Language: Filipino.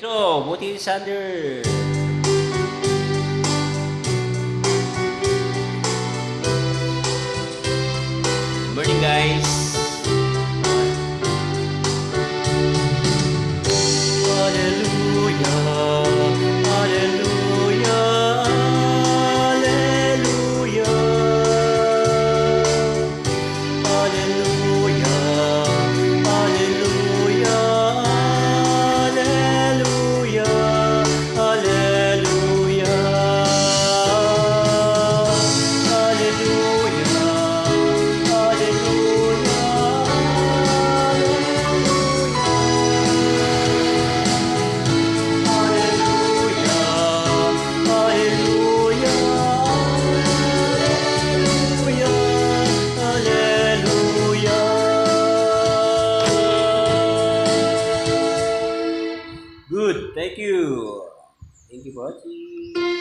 So, buti Sander. Good morning, guys. Hallelujah, hallelujah, hallelujah, hallelujah, hallelujah, hallelujah, hallelujah, Good, thank you. Thank you for watching.